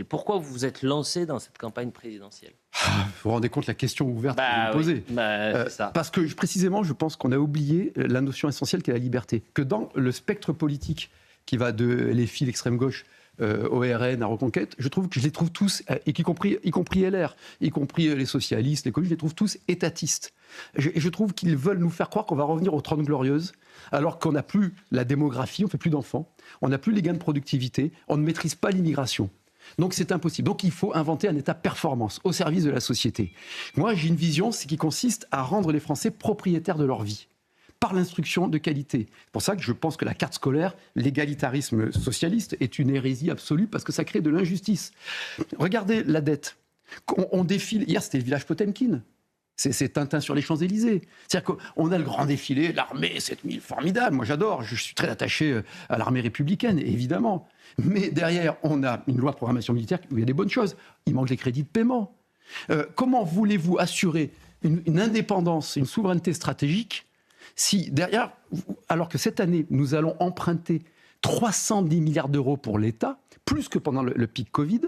Pourquoi vous vous êtes lancé dans cette campagne présidentielle? Vous vous rendez compte la question ouverte que vous me posez. C'est ça. Parce que précisément, je pense qu'on a oublié la notion essentielle qu'est la liberté. Que dans le spectre politique qui va de LFI, l'extrême gauche, au RN, à Reconquête, je trouve que je les trouve tous, y compris LR, y compris les socialistes, les communistes, je les trouve tous étatistes. Je trouve qu'ils veulent nous faire croire qu'on va revenir aux 30 glorieuses, alors qu'on n'a plus la démographie, on ne fait plus d'enfants, on n'a plus les gains de productivité, on ne maîtrise pas l'immigration. Donc c'est impossible. Donc il faut inventer un État performance au service de la société. Moi j'ai une vision, c'est qui consiste à rendre les Français propriétaires de leur vie par l'instruction de qualité. C'est pour ça que je pense que la carte scolaire, l'égalitarisme socialiste est une hérésie absolue parce que ça crée de l'injustice. Regardez la dette. On défile, hier c'était le village Potemkin. C'est Tintin sur les Champs-Élysées. C'est-à-dire qu'on a le grand défilé, l'armée 7000, formidable, moi j'adore, je suis très attaché à l'armée républicaine, évidemment. Mais derrière, on a une loi de programmation militaire où il y a des bonnes choses. Il manque les crédits de paiement. Comment voulez-vous assurer une indépendance, une souveraineté stratégique si derrière, alors que cette année, nous allons emprunter 310 milliards d'euros pour l'État, plus que pendant le pic Covid,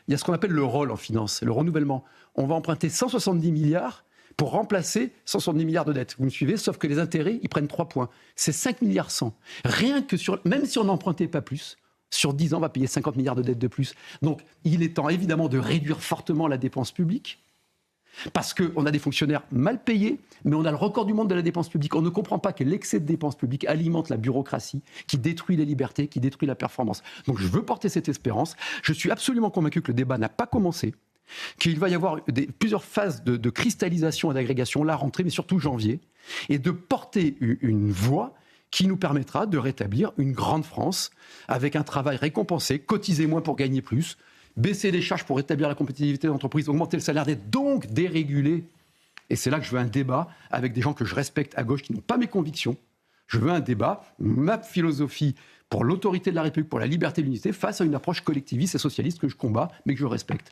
il y a ce qu'on appelle le rôle en finance, le renouvellement. On va emprunter 170 milliards pour remplacer 170 milliards de dettes. Vous me suivez? Sauf que les intérêts, ils prennent 3 points. C'est 5 milliards 100. Rien que même si on n'empruntait pas plus, sur 10 ans, on va payer 50 milliards de dettes de plus. Donc, il est temps évidemment de réduire fortement la dépense publique. Parce qu'on a des fonctionnaires mal payés, mais on a le record du monde de la dépense publique. On ne comprend pas que l'excès de dépense publique alimente la bureaucratie, qui détruit les libertés, qui détruit la performance. Donc je veux porter cette espérance. Je suis absolument convaincu que le débat n'a pas commencé, qu'il va y avoir plusieurs phases de cristallisation et d'agrégation, la rentrée, mais surtout janvier, et de porter une voix qui nous permettra de rétablir une grande France avec un travail récompensé, cotiser moins pour gagner plus, baisser les charges pour rétablir la compétitivité de l'entreprise, augmenter le salaire net, donc déréguler. Et c'est là que je veux un débat avec des gens que je respecte à gauche, qui n'ont pas mes convictions. Je veux un débat, ma philosophie pour l'autorité de la République, pour la liberté et l'unité, face à une approche collectiviste et socialiste que je combats, mais que je respecte.